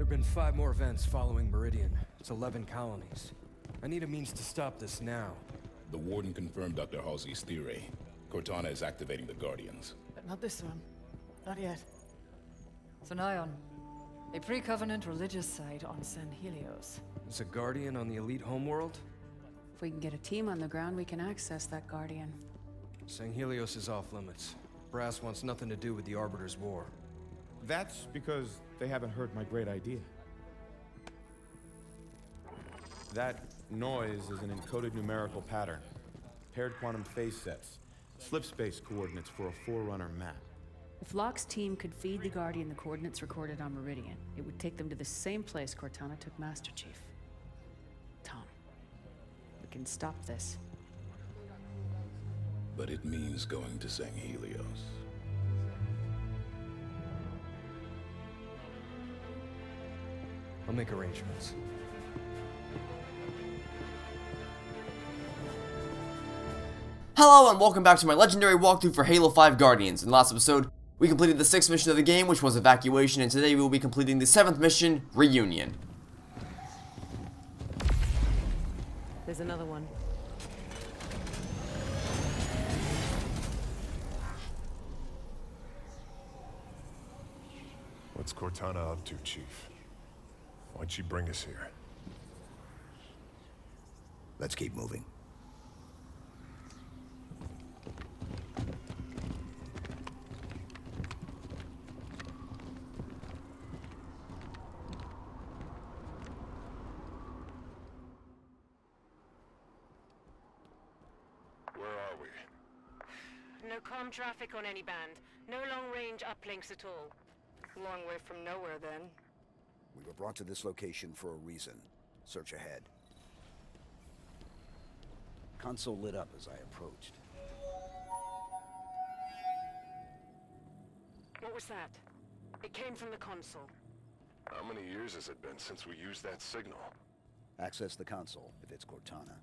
have been 5 more events following Meridian. It's 11 colonies. I need a means to stop this now. The Warden confirmed Dr. Halsey's theory. Cortana is activating the Guardians. But not this one. Not yet. Zion, a pre-Covenant religious site on San Helios. It's a Guardian on the elite homeworld? If we can get a team on the ground, we can access that Guardian. San Helios is off limits. Brass wants nothing to do with the Arbiter's war. That's because they haven't heard my great idea. That noise is an encoded numerical pattern. Paired quantum phase sets. Slip space coordinates for a Forerunner map. If Locke's team could feed the Guardian the coordinates recorded on Meridian, it would take them to the same place Cortana took Master Chief. Tom, we can stop this. But it means going to San Helios. I'll make arrangements. Hello and welcome back to my legendary walkthrough for Halo 5 Guardians. In the last episode, we completed the 6th mission of the game, which was Evacuation, and today we will be completing the 7th mission, Reunion. There's another one. What's Cortana up to, Chief? Why'd she bring us here? Let's keep moving. Where are we? No comm traffic on any band. No long-range uplinks at all. Long way from nowhere, then. We were brought to this location for a reason. Search ahead. Console lit up as I approached. What was that? It came from the console. How many years has it been since we used that signal? Access the console if it's Cortana.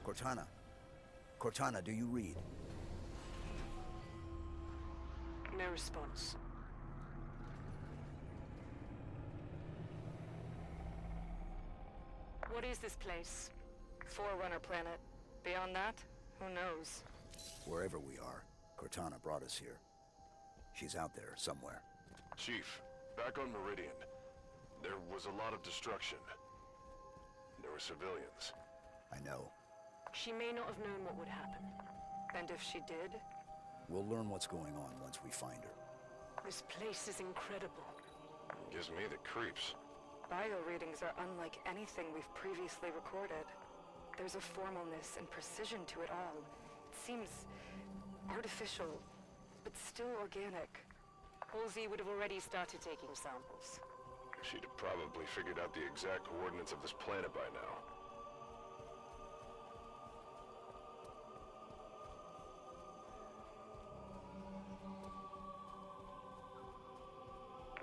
Cortana. Cortana, do you read? No response. What is this place? Forerunner planet. Beyond that, who knows? Wherever we are, Cortana brought us here. She's out there somewhere. Chief, back on Meridian. There was a lot of destruction. There were civilians. I know. She may not have known what would happen. And if she did? We'll learn what's going on once we find her. This place is incredible. Gives me the creeps. Bio readings are unlike anything we've previously recorded. There's a formalness and precision to it all. It seems artificial, but still organic. Halsey would have already started taking samples. She'd have probably figured out the exact coordinates of this planet by now.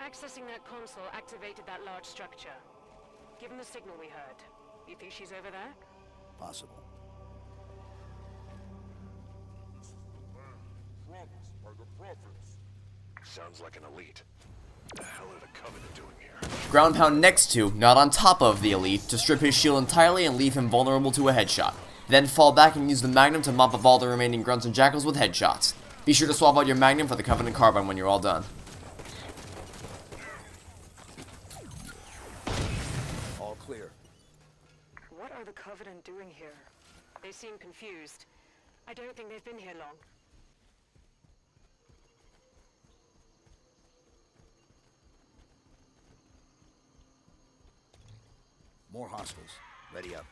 Accessing that console activated that large structure. Given the signal we heard, you think she's over there? Possible. Sounds like an elite. The hell are the Covenant doing here? Ground pound next to, not on top of, the elite to strip his shield entirely and leave him vulnerable to a headshot. Then fall back and use the Magnum to mop up all the remaining grunts and jackals with headshots. Be sure to swap out your Magnum for the Covenant carbine when you're all done. All clear. What are the Covenant doing here? They seem confused. I don't think they've been here long. More hostiles. Ready up.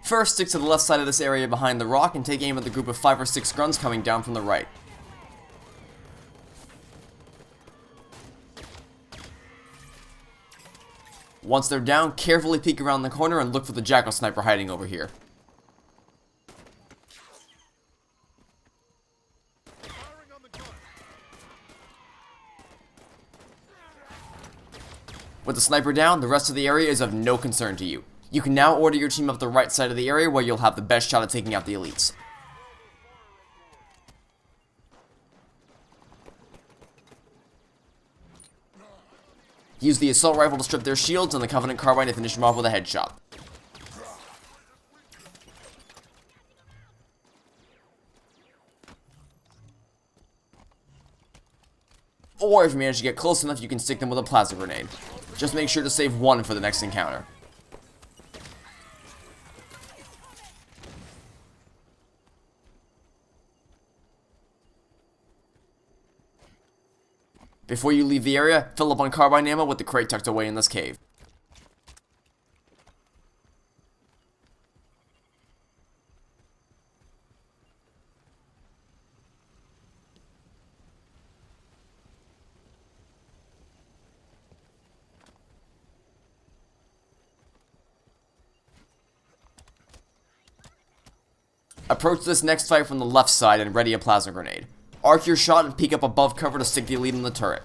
First, stick to the left side of this area behind the rock and take aim at the group of 5 or 6 grunts coming down from the right. Once they're down, carefully peek around the corner and look for the jackal sniper hiding over here. With the sniper down, the rest of the area is of no concern to you. You can now order your team up the right side of the area where you'll have the best shot at taking out the elites. Use the assault rifle to strip their shields and the Covenant carbine to finish them off with a headshot. Or if you manage to get close enough, you can stick them with a plasma grenade. Just make sure to save one for the next encounter. Before you leave the area, fill up on carbine ammo with the crate tucked away in this cave. Approach this next fight from the left side and ready a plasma grenade. Arc your shot and peek up above cover to stick the elite in the turret.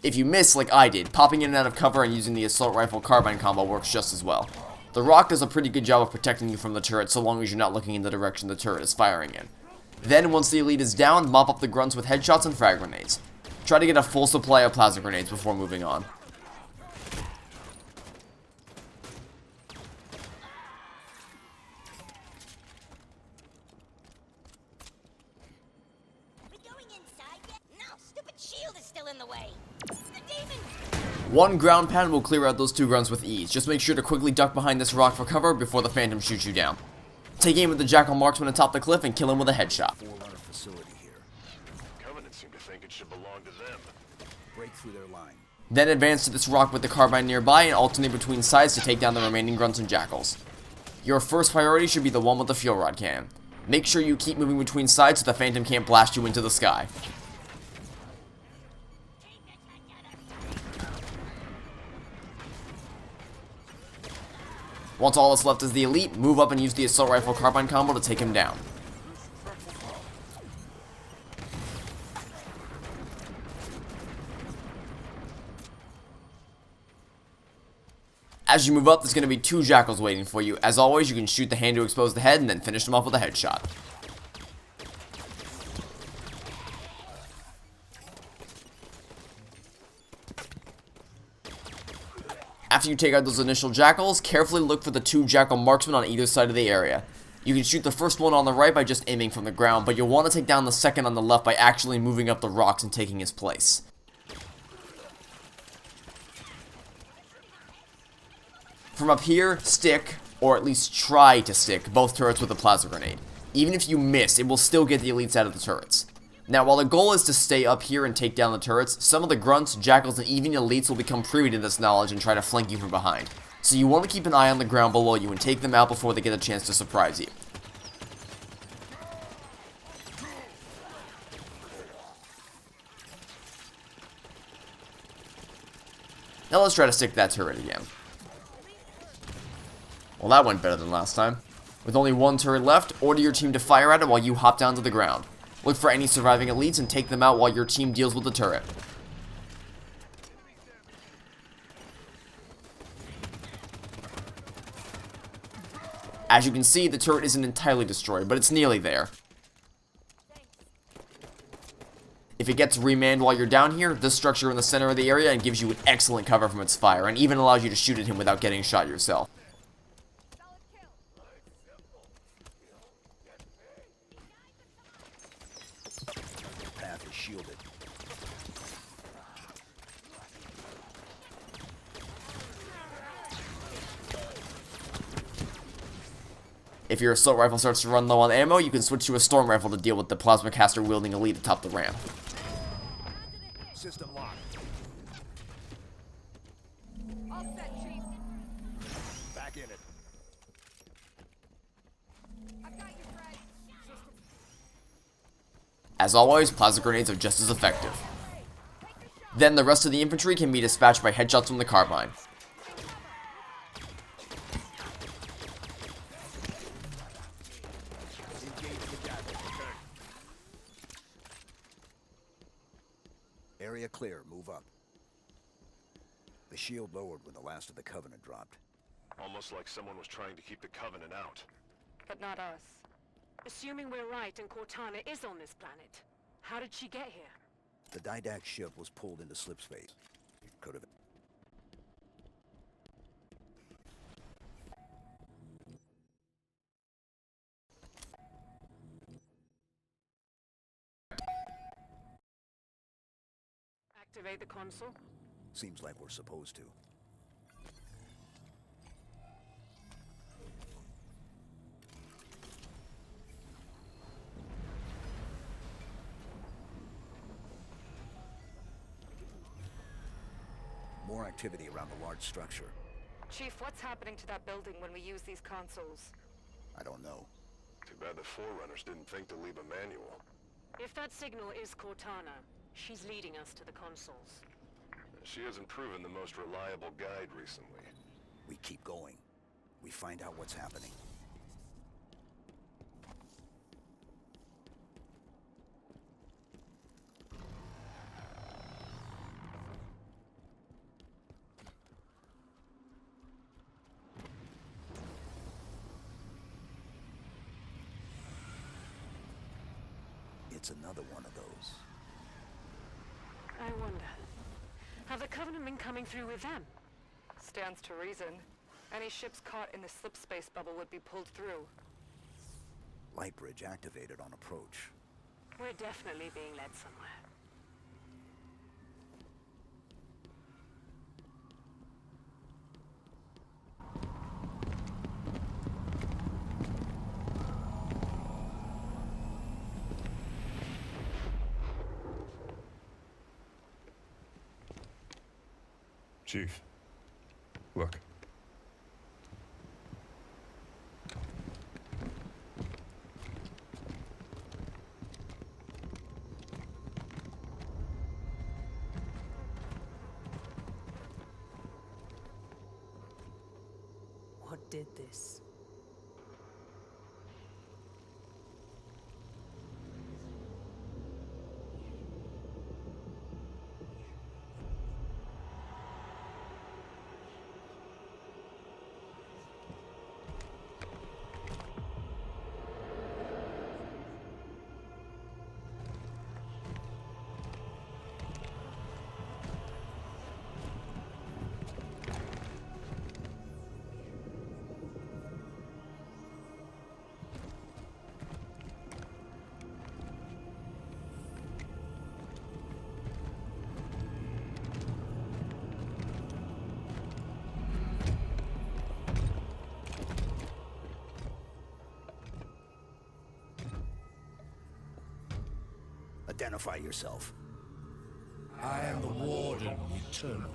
If you miss, like I did, popping in and out of cover and using the assault rifle carbine combo works just as well. The rock does a pretty good job of protecting you from the turret so long as you're not looking in the direction the turret is firing in. Then, once the elite is down, mop up the grunts with headshots and frag grenades. Try to get a full supply of plasma grenades before moving on. One ground pound will clear out those two grunts with ease. Just make sure to quickly duck behind this rock for cover before the Phantom shoots you down. Take aim at the Jackal marksman atop the cliff and kill him with a headshot. Forerunner facility here. Covenant seem to think it should belong to them. Break through their line. Then advance to this rock with the carbine nearby and alternate between sides to take down the remaining grunts and jackals. Your first priority should be the one with the fuel rod cannon. Make sure you keep moving between sides so the Phantom can't blast you into the sky. Once all that's left is the elite, move up and use the assault rifle carbine combo to take him down. As you move up, there's going to be two jackals waiting for you. As always, you can shoot the hand to expose the head and then finish them off with a headshot. After you take out those initial jackals, carefully look for the two jackal marksmen on either side of the area. You can shoot the first one on the right by just aiming from the ground, but you'll want to take down the second on the left by actually moving up the rocks and taking his place. From up here, stick, or at least try to stick, both turrets with a plasma grenade. Even if you miss, it will still get the elites out of the turrets. Now, while the goal is to stay up here and take down the turrets, some of the grunts, jackals, and even elites will become privy to this knowledge and try to flank you from behind. So you want to keep an eye on the ground below you and take them out before they get a chance to surprise you. Now let's try to stick that turret again. Well, that went better than last time. With only one turret left, order your team to fire at it while you hop down to the ground. Look for any surviving elites and take them out while your team deals with the turret. As you can see, the turret isn't entirely destroyed, but it's nearly there. If it gets remanned while you're down here, this structure in the center of the area and gives you an excellent cover from its fire, and even allows you to shoot at him without getting shot yourself. Path is shielded. If your assault rifle starts to run low on ammo, you can switch to a storm rifle to deal with the plasma caster wielding elite atop the ramp. System locked. All set, Chief. Back in it. I've got you, Fred. As always, plasma grenades are just as effective. Then the rest of the infantry can be dispatched by headshots from the carbine. Area clear. Move up. The shield lowered when the last of the Covenant dropped. Almost like someone was trying to keep the Covenant out. But not us. Assuming we're right and Cortana is on this planet, how did she get here? The Didact ship was pulled into slipspace. Could have... Activate the console? Seems like we're supposed to. More activity around the large structure. Chief, what's happening to that building when we use these consoles? I don't know. Too bad the Forerunners didn't think to leave a manual. If that signal is Cortana, she's leading us to the consoles. She hasn't proven the most reliable guide recently. We keep going. We find out what's happening. It's another one of those. I wonder, have the Covenant been coming through with them? Stands to reason. Any ships caught in the slipspace bubble would be pulled through. Light bridge activated on approach. We're definitely being led somewhere. Chief, look. What did this? Identify yourself. I am the Warden Eternal.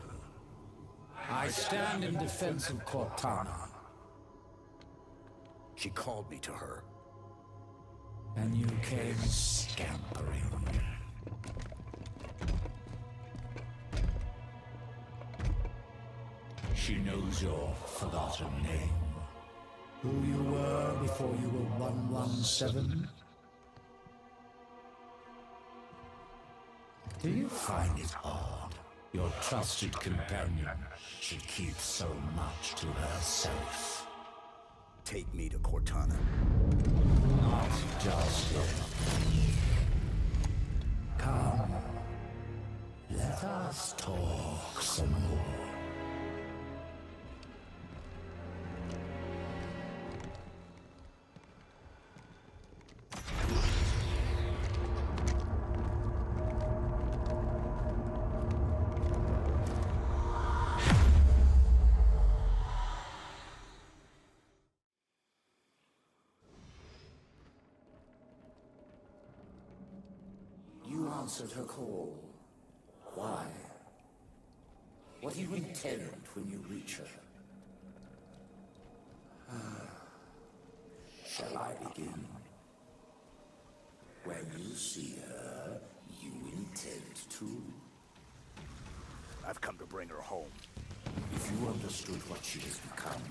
I stand in defense of Cortana. She called me to her. And you came scampering. She knows your forgotten name. Who you were before you were 117? Do you find it hard? Your trusted companion should keep so much to herself. Take me to Cortana. Not just yet. Come. Let us talk some more. Answered her call. Why? What do you intend when you reach her? Shall I begin? When you see her, you intend to? I've come to bring her home. If you understood what she has become,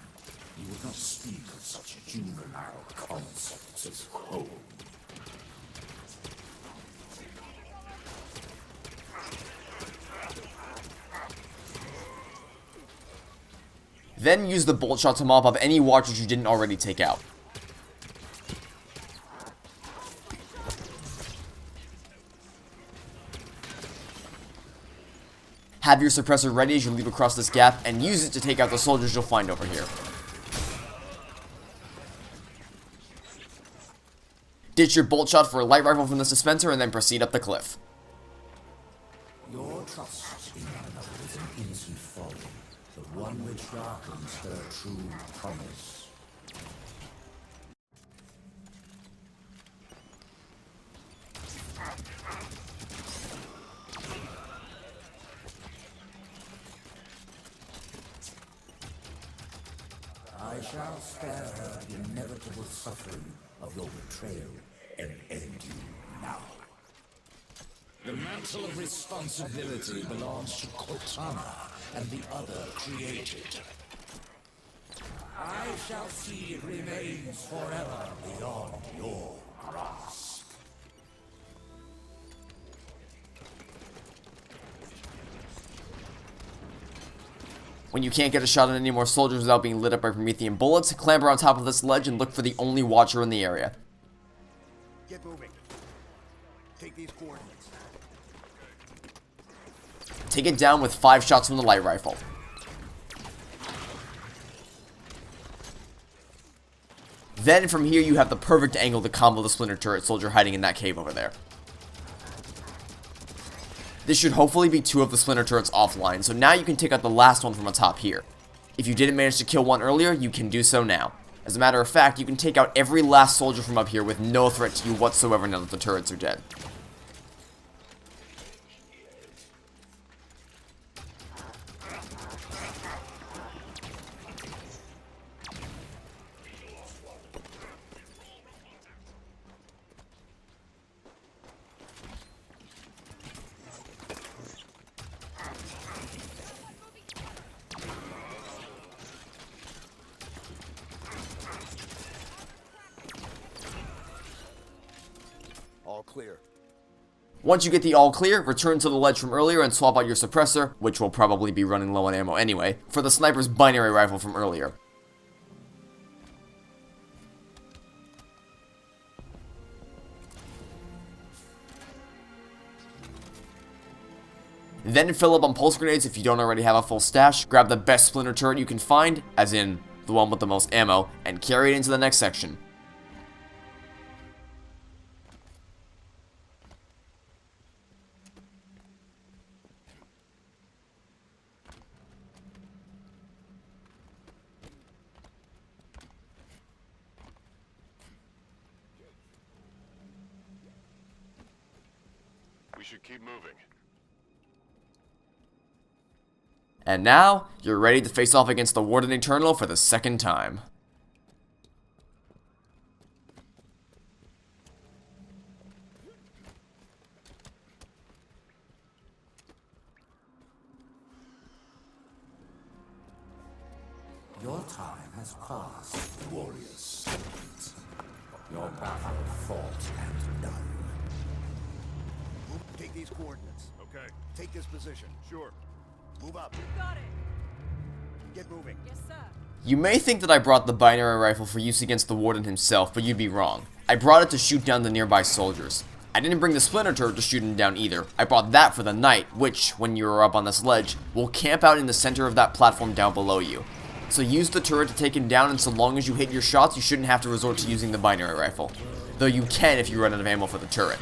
you would not speak of such juvenile concepts as home. Then use the bolt shot to mop up any watchers you didn't already take out. Have your suppressor ready as you leap across this gap, and use it to take out the soldiers you'll find over here. Ditch your bolt shot for a light rifle from this dispenser, and then proceed up the cliff. Your trust in one another is an innocent folly, the one which darkens her true promise. I shall spare her the inevitable suffering of your betrayal and end you now. The mantle of responsibility belongs to Cortana and the other created. I shall see it remains forever beyond your grasp. When you can't get a shot on any more soldiers without being lit up by Promethean bullets, clamber on top of this ledge and look for the only watcher in the area. Get moving. Take these coordinates. Take it down with 5 shots from the light rifle. Then from here you have the perfect angle to combo the splinter turret soldier hiding in that cave over there. This should hopefully be 2 of the splinter turrets offline, so now you can take out the last one from atop here. If you didn't manage to kill one earlier, you can do so now. As a matter of fact, you can take out every last soldier from up here with no threat to you whatsoever now that the turrets are dead. All clear. Once you get the all clear, return to the ledge from earlier and swap out your suppressor, which will probably be running low on ammo anyway, for the sniper's binary rifle from earlier. Then fill up on pulse grenades if you don't already have a full stash, grab the best splinter turret you can find, as in the one with the most ammo, and carry it into the next section. We should keep moving. And now, you're ready to face off against the Warden Eternal for the second time. Your time has passed, warriors. Your battle fought and done. Take these coordinates. Okay. Take this position. Sure. Move up. Got it. Get moving. Yes, sir. You may think that I brought the binary rifle for use against the Warden himself, but you'd be wrong. I brought it to shoot down the nearby soldiers. I didn't bring the splinter turret to shoot him down either. I brought that for the knight, which, when you are up on this ledge, will camp out in the center of that platform down below you. So use the turret to take him down, and so long as you hit your shots, you shouldn't have to resort to using the binary rifle. Though you can if you run out of ammo for the turret.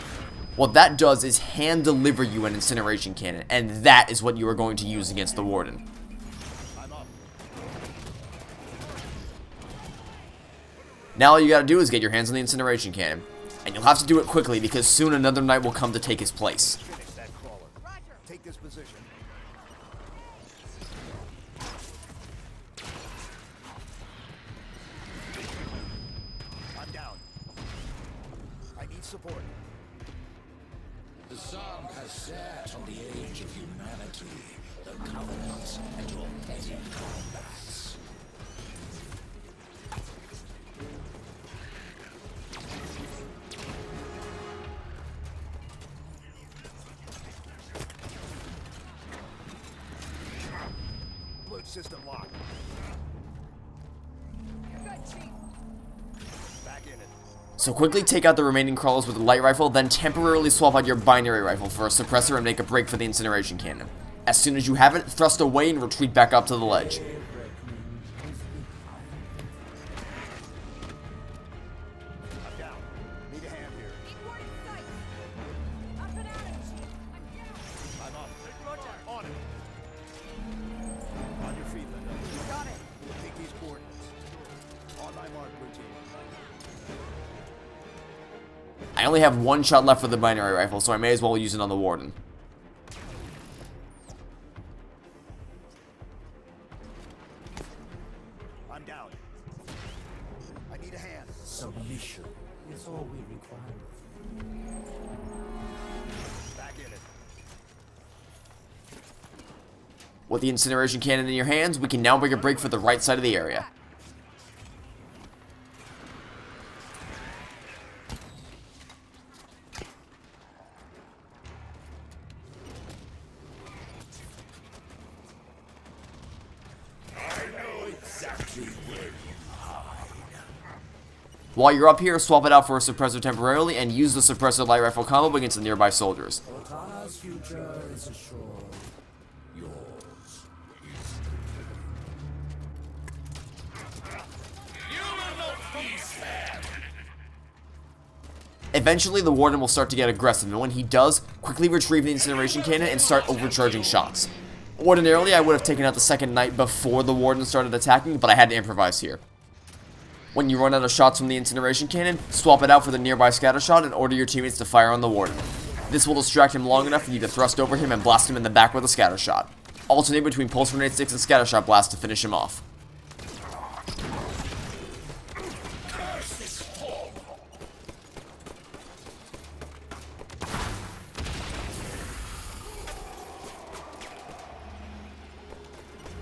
What that does is hand deliver you an incineration cannon, and that is what you are going to use against the Warden. Now all you gotta do is get your hands on the incineration cannon. And you'll have to do it quickly because soon another knight will come to take his place. Finish that crawler. Take this position. I'm down. I need support. The sun has set on the age of humanity, the Covenant, and your petty combats. System lock. Good, Chief. Back in it. So quickly take out the remaining crawlers with a light rifle, then temporarily swap out your binary rifle for a suppressor and make a break for the incineration cannon. As soon as you have it, thrust away and retreat back up to the ledge. I'm down. Need a hand here. Need warning sight. Up and at it, Chief. I'm down. I'm up. On it. On your feet, Linda. Got it. Take these coordinates. On my mark, blue team. I only have one shot left for the binary rifle, so I may as well use it on the Warden. I'm down. I need a hand. Submission is all we require. Back in it. With the incineration cannon in your hands, we can now make a break for the right side of the area. While you're up here, swap it out for a suppressor temporarily and use the suppressor light rifle combo against the nearby soldiers. Cortana's future is assured. Yours. Eventually, the Warden will start to get aggressive, and when he does, quickly retrieve the incineration cannon and start overcharging shots. Ordinarily, I would have taken out the second knight before the Warden started attacking, but I had to improvise here. When you run out of shots from the incineration cannon, swap it out for the nearby scatter shot and order your teammates to fire on the Warden. This will distract him long enough for you to thrust over him and blast him in the back with a scatter shot. Alternate between pulse grenade sticks and scatter shot blast to finish him off.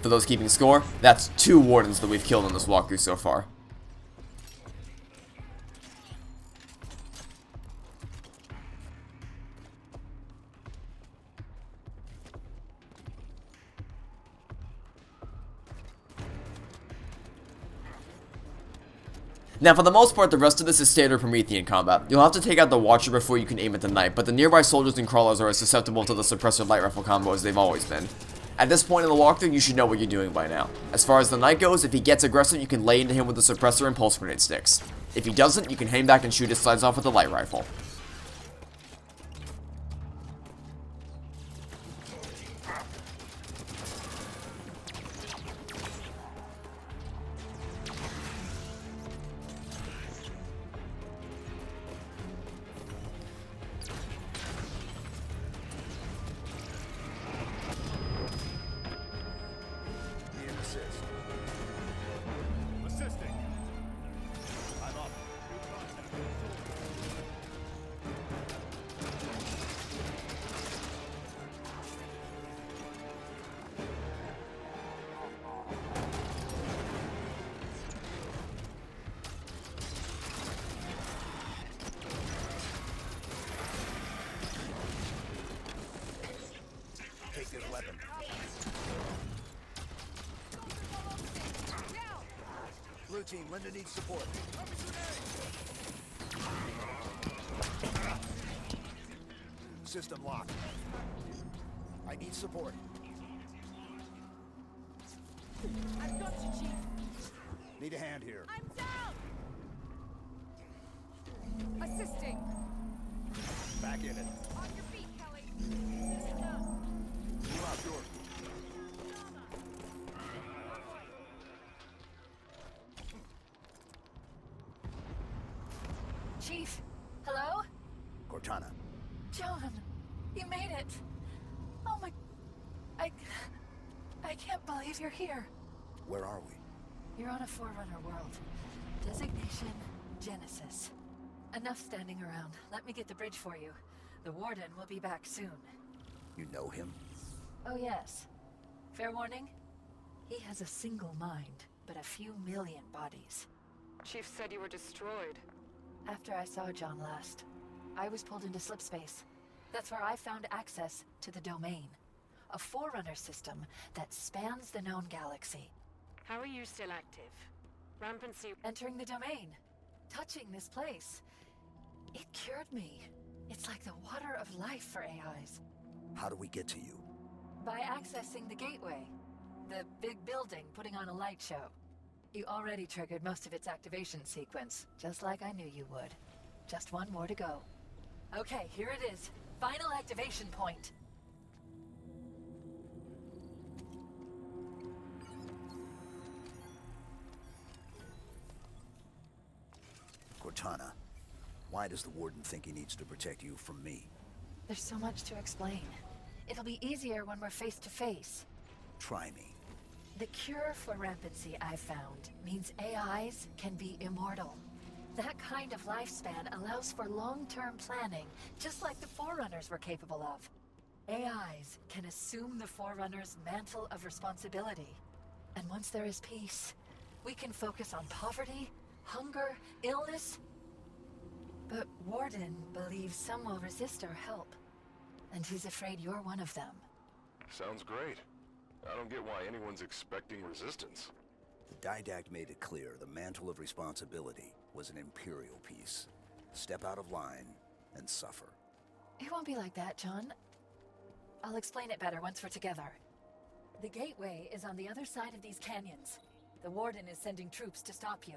For those keeping score, that's 2 Wardens that we've killed on this walkthrough so far. Now, for the most part, the rest of this is standard Promethean combat. You'll have to take out the Watcher before you can aim at the Knight, but the nearby soldiers and crawlers are as susceptible to the suppressor light rifle combo as they've always been. At this point in the walkthrough, you should know what you're doing by now. As far as the Knight goes, if he gets aggressive, you can lay into him with the suppressor and pulse grenade sticks. If he doesn't, you can hang back and shoot his sides off with the light rifle. Take this weapon. Blue team, Linda needs support. System locked. I need support. I've got you, Chief. Need a hand here. I'm down. Assisting. Back in it. On your feet, Kelly. You out yours. Chief, hello? Cortana. John, you made it. Oh my... I can't believe you're here. Where are we? You're on a Forerunner world. Designation, Genesis. Enough standing around. Let me get the bridge for you. The Warden will be back soon. You know him? Oh yes. Fair warning? He has a single mind, but a few million bodies. Chief said you were destroyed. After I saw John last, I was pulled into slipspace. That's where I found access to the domain. a Forerunner system that spans the known galaxy. How are you still active? Rampancy... Entering the domain. Touching this place. It cured me. It's like the water of life for AIs. How do we get to you? By accessing the gateway. The big building putting on a light show. You already triggered most of its activation sequence, just like I knew you would. Just one more to go. Okay, here it is. Final activation point. Cortana, why does the Warden think he needs to protect you from me? There's so much to explain. It'll be easier when we're face to face. Try me. The cure for rampancy I've found means AIs can be immortal. That kind of lifespan allows for long-term planning, just like the Forerunners were capable of. AIs can assume the Forerunner's mantle of responsibility. And once there is peace, we can focus on poverty, hunger, illness. But Warden believes some will resist our help. And he's afraid you're one of them. Sounds great. I don't get why anyone's expecting resistance. The Didact made it clear the mantle of responsibility was an Imperial piece. Step out of line and suffer. It won't be like that, John. I'll explain it better once we're together. The gateway is on the other side of these canyons. The Warden is sending troops to stop you.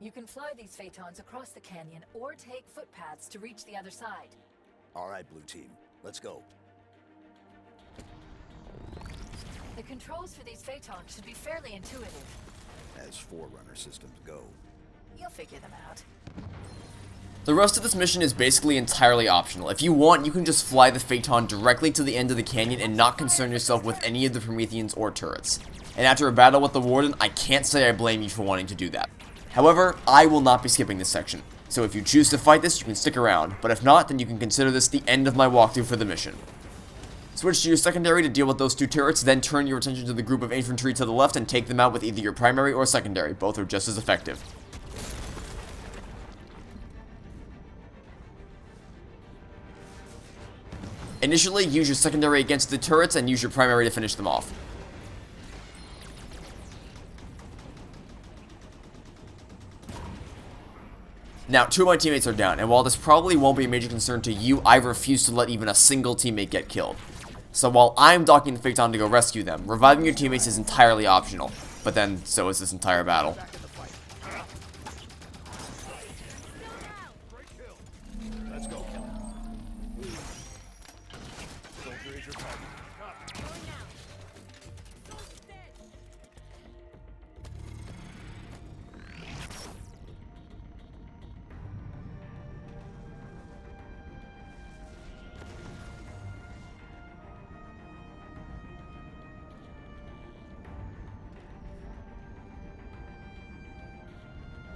You can fly these phaetons across the canyon or take footpaths to reach the other side. All right, Blue Team. Let's go. The controls for these phaetons should be fairly intuitive. As Forerunner systems go. You'll figure them out. The rest of this mission is basically entirely optional. If you want, you can just fly the Phaeton directly to the end of the canyon and not concern yourself with any of the Prometheans or turrets. And after a battle with the Warden, I can't say I blame you for wanting to do that. However, I will not be skipping this section. So if you choose to fight this, you can stick around. But if not, then you can consider this the end of my walkthrough for the mission. Switch to your secondary to deal with those two turrets, then turn your attention to the group of infantry to the left and take them out with either your primary or secondary. Both are just as effective. Initially, use your secondary against the turrets and use your primary to finish them off. Now, 2 of my teammates are down, and while this probably won't be a major concern to you, I refuse to let even a single teammate get killed. So while I'm docking the Phaeton to go rescue them, reviving your teammates is entirely optional, but then so is this entire battle. Let's go. Soldier is your target.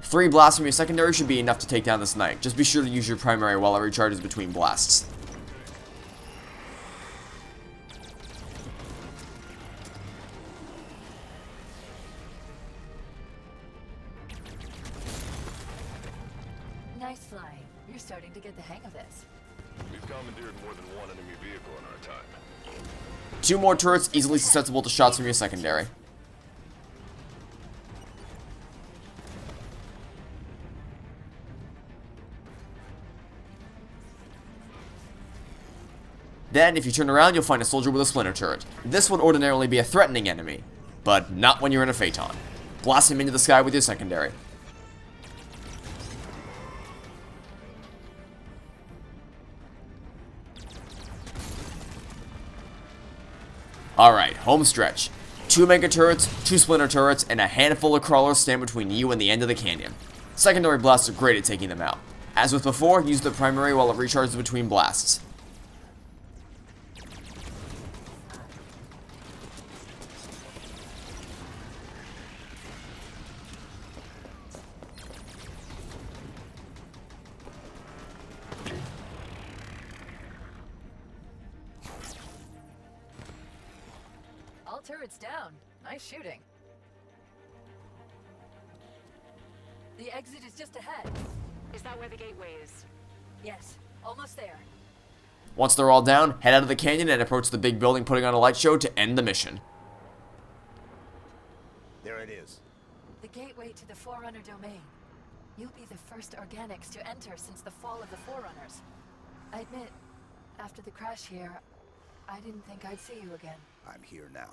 Three blasts from your secondary should be enough to take down this knight. Just be sure to use your primary while it recharges between blasts. Nice flying. You're starting to get the hang of this. We've commandeered more than one enemy vehicle in our time. 2 more turrets easily susceptible to shots from your secondary. Then, if you turn around, you'll find a soldier with a splinter turret. This would ordinarily be a threatening enemy, but not when you're in a Phaeton. Blast him into the sky with your secondary. Alright, home stretch. 2 mega turrets, 2 splinter turrets, and a handful of crawlers stand between you and the end of the canyon. Secondary blasts are great at taking them out. As with before, use the primary while it recharges between blasts. All turrets down. Nice shooting. The exit is just ahead. Is that where the gateway is? Yes, almost there. Once they're all down, head out of the canyon and approach the big building putting on a light show to end the mission. There it is. The gateway to the Forerunner domain. You'll be the first organics to enter since the fall of the Forerunners. I admit, after the crash here, I didn't think I'd see you again. I'm here now.